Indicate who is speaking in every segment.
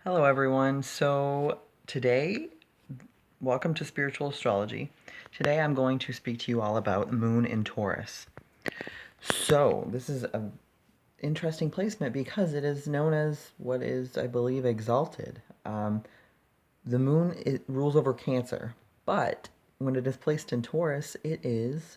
Speaker 1: Hello, everyone. So, today, welcome to Spiritual Astrology. Today, I'm going to speak to you all about Moon in Taurus. So, this is an interesting placement because it is known as what is, I believe, exalted. The Moon rules over Cancer, but when it is placed in Taurus, it is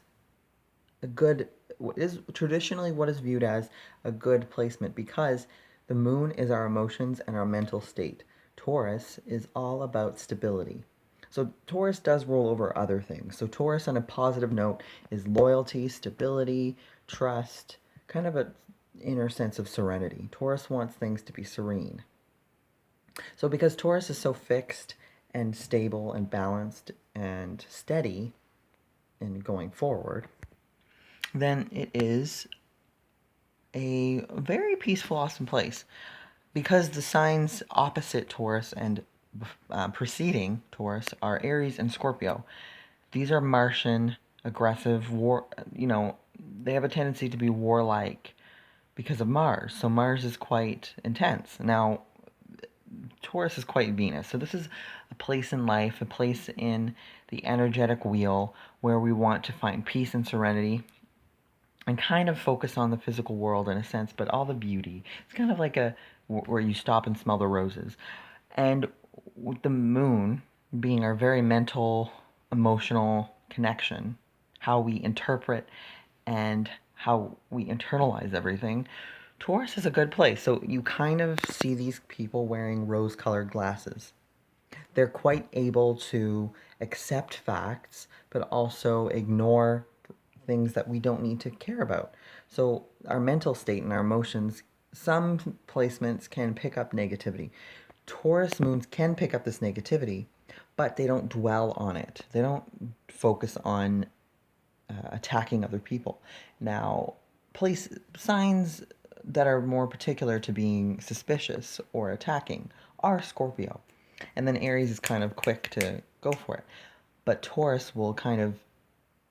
Speaker 1: a good is traditionally what is viewed as a good placement because the moon is our emotions and our mental state. Taurus is all about stability. So Taurus does roll over other things. So Taurus on a positive note is loyalty, stability, trust, kind of an inner sense of serenity. Taurus wants things to be serene. So because Taurus is so fixed and stable and balanced and steady in going forward, then it is a very peaceful, awesome place. Because the signs opposite Taurus and preceding Taurus are Aries and Scorpio. These are Martian, aggressive, they have a tendency to be warlike because of Mars. So Mars is quite intense. Now, Taurus is quite Venus. So this is a place in life, a place in the energetic wheel where we want to find peace and serenity and kind of focus on the physical world in a sense, but all the beauty. It's kind of like where you stop and smell the roses. And with the moon being our very mental, emotional connection, how we interpret and how we internalize everything, Taurus is a good place. So you kind of see these people wearing rose-colored glasses. They're quite able to accept facts, but also ignore things that we don't need to care about. So our mental state and our emotions, some placements can pick up negativity. Taurus moons can pick up this negativity, but they don't dwell on it. They don't focus on attacking other people. Now, place signs that are more particular to being suspicious or attacking are Scorpio. And then Aries is kind of quick to go for it. But Taurus will kind of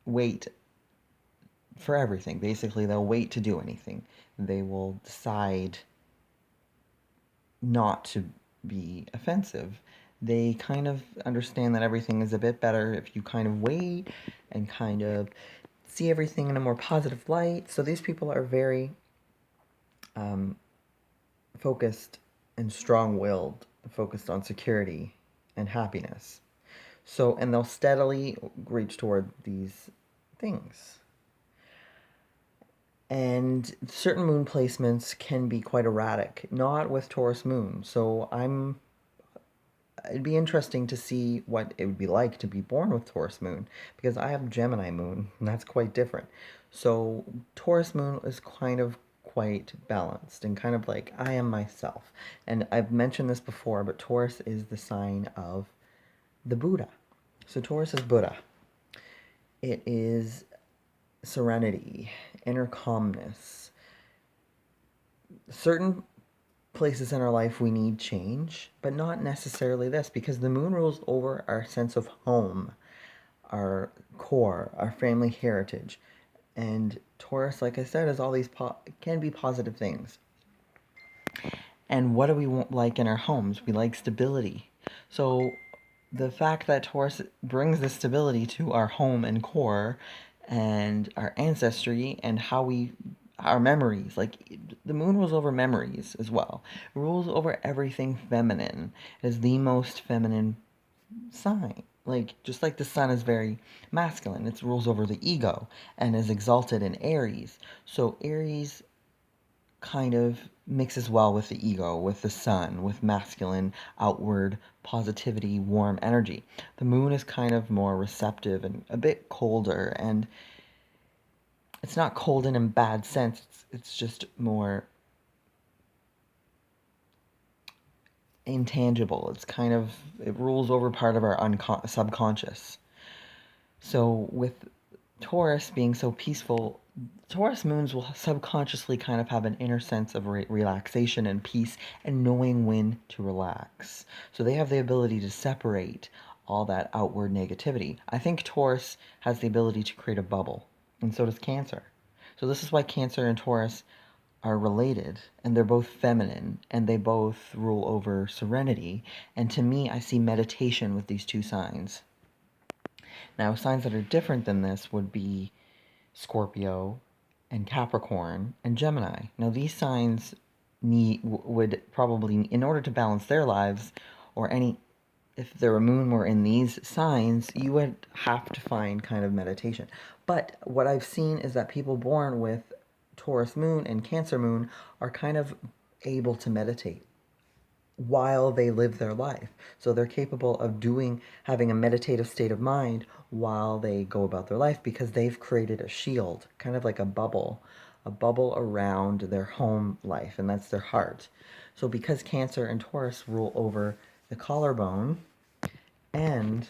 Speaker 1: wait for everything. Basically, they'll wait to do anything. They will decide not to be offensive. They kind of understand that everything is a bit better if you kind of wait and kind of see everything in a more positive light. So these people are very focused and strong-willed, focused on security and happiness. So, and they'll steadily reach toward these things. And certain moon placements can be quite erratic, not with Taurus moon. So it'd be interesting to see what it would be like to be born with Taurus moon, because I have Gemini moon, and that's quite different. So Taurus moon is kind of quite balanced and kind of like I am myself. And I've mentioned this before, but Taurus is the sign of the Buddha. So Taurus is Buddha. It is serenity, inner calmness. Certain places in our life we need change, but not necessarily this, because the moon rules over our sense of home, our core, our family heritage. And Taurus, like I said, is all these can be positive things. And what do we like in our homes? We like stability. So the fact that Taurus brings the stability to our home and core and our ancestry and how we our memories, like the moon rules over memories as well. It rules over everything feminine. It is the most feminine sign. Like just like the sun is very masculine, it rules over the ego and is exalted in Aries. So Aries kind of mixes well with the ego, with the sun, with masculine, outward positivity, warm energy. The moon is kind of more receptive and a bit colder, and it's not cold in a bad sense. It's just more intangible. It's kind of, it rules over part of our subconscious. So with Taurus being so peaceful, Taurus moons will subconsciously kind of have an inner sense of relaxation and peace and knowing when to relax. So they have the ability to separate all that outward negativity. I think Taurus has the ability to create a bubble, and so does Cancer. So this is why Cancer and Taurus are related, and they're both feminine, and they both rule over serenity. And to me, I see meditation with these two signs. Now, signs that are different than this would be Scorpio and Capricorn and Gemini. Now, these signs would probably, in order to balance their lives, or any, if their moon were in these signs, you would have to find kind of meditation. But what I've seen is that people born with Taurus moon and Cancer moon are kind of able to meditate while they live their life. So they're capable of having a meditative state of mind while they go about their life, because they've created a shield, kind of like a bubble around their home life, and that's their heart. So because Cancer and Taurus rule over the collarbone and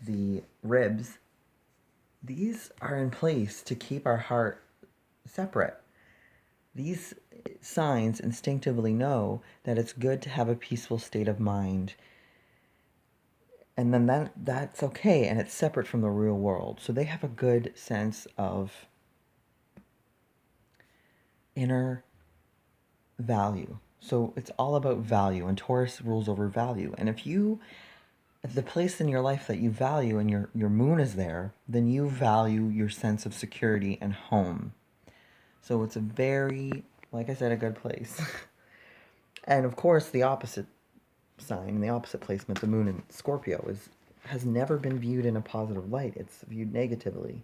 Speaker 1: the ribs, these are in place to keep our heart separate. These signs instinctively know that it's good to have a peaceful state of mind, and then that's okay, and it's separate from the real world. So they have a good sense of inner value. So it's all about value, and Taurus rules over value. And if the place in your life that you value and your moon is there, then you value your sense of security and home. So it's a very, like I said, a good place. And of course, the opposite sign, the opposite placement, the moon in Scorpio, has never been viewed in a positive light. It's viewed negatively.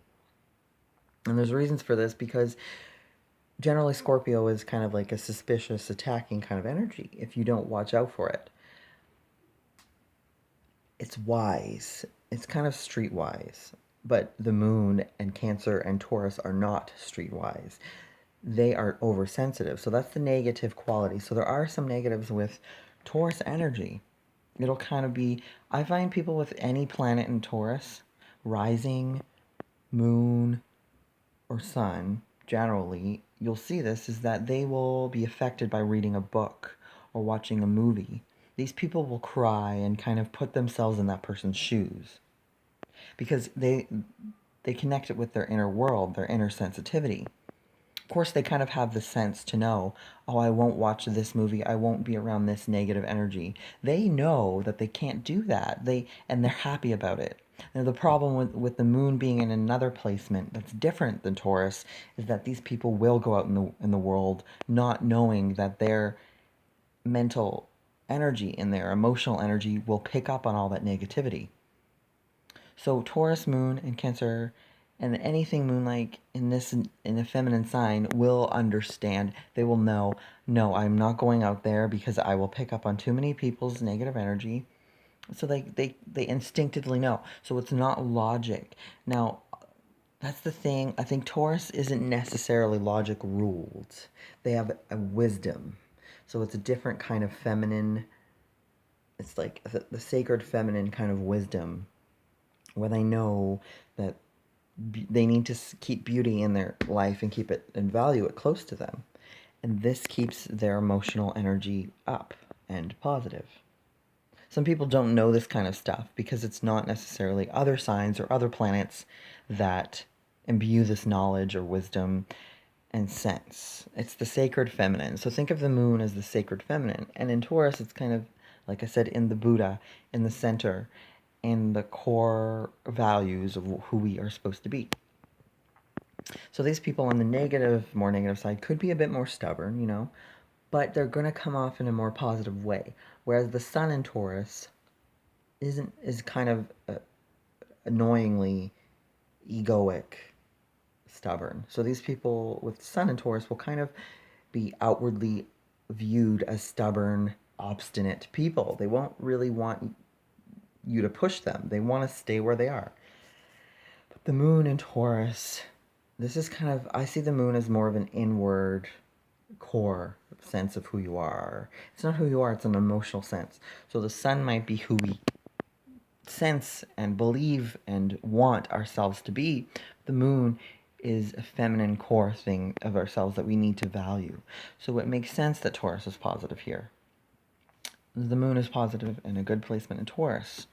Speaker 1: And there's reasons for this, because generally Scorpio is kind of like a suspicious, attacking kind of energy if you don't watch out for it. It's wise. It's kind of streetwise. But the moon and Cancer and Taurus are not streetwise. They are oversensitive. So that's the negative quality. So there are some negatives with Taurus energy. It'll kind of be, I find people with any planet in Taurus, rising, moon, or sun, generally, you'll see this, is that they will be affected by reading a book or watching a movie. These people will cry and kind of put themselves in that person's shoes, because they connect it with their inner world, their inner sensitivity. Of course, they kind of have the sense to know, oh, I won't watch this movie, I won't be around this negative energy. They know that they can't do that, and they're happy about it. Now, the problem with the moon being in another placement that's different than Taurus is that these people will go out in the world not knowing that their mental energy and their emotional energy will pick up on all that negativity. So Taurus moon and Cancer and anything moon-like in a feminine sign will understand. They will know, no, I'm not going out there because I will pick up on too many people's negative energy. So they instinctively know. So it's not logic. Now, that's the thing. I think Taurus isn't necessarily logic ruled. They have a wisdom. So it's a different kind of feminine. It's like the sacred feminine kind of wisdom, where they know that they need to keep beauty in their life and keep it and value it close to them. And this keeps their emotional energy up and positive. Some people don't know this kind of stuff because it's not necessarily other signs or other planets that imbue this knowledge or wisdom and sense. It's the sacred feminine. So think of the moon as the sacred feminine. And in Taurus, it's kind of, like I said, in the Buddha, in the center, in the core values of who we are supposed to be. So these people on the more negative side could be a bit more stubborn, but they're going to come off in a more positive way. Whereas the sun in Taurus is kind of annoyingly egoic, stubborn. So these people with sun in Taurus will kind of be outwardly viewed as stubborn, obstinate people. They won't really want you to push them. They want to stay where they are. But the moon in Taurus, this is kind of, I see the moon as more of an inward core sense of who you are. It's not who you are, it's an emotional sense. So the sun might be who we sense and believe and want ourselves to be. The moon is a feminine core thing of ourselves that we need to value. So it makes sense that Taurus is positive here. The moon is positive and a good placement in Taurus.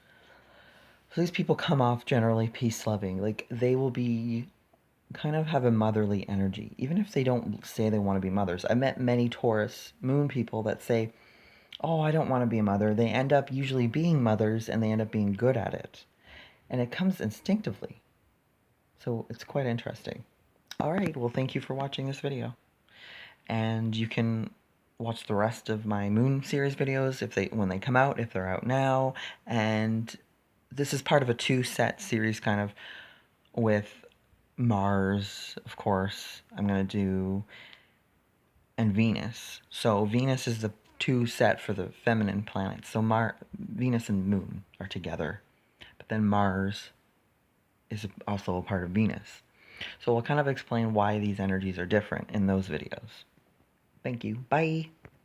Speaker 1: So these people come off generally peace-loving. Like, they will be kind of have a motherly energy, even if they don't say they want to be mothers. I met many Taurus moon people that say, oh, I don't want to be a mother. They end up usually being mothers and they end up being good at it. And it comes instinctively. So it's quite interesting. All right, well, thank you for watching this video. And you can watch the rest of my moon series videos when they come out, if they're out now. And this is part of a two-set series kind of with Mars, of course. I'm going to do and Venus. So Venus is the two set for the feminine planets. So Venus and Moon are together. But then Mars is also a part of Venus. So we'll kind of explain why these energies are different in those videos. Thank you. Bye.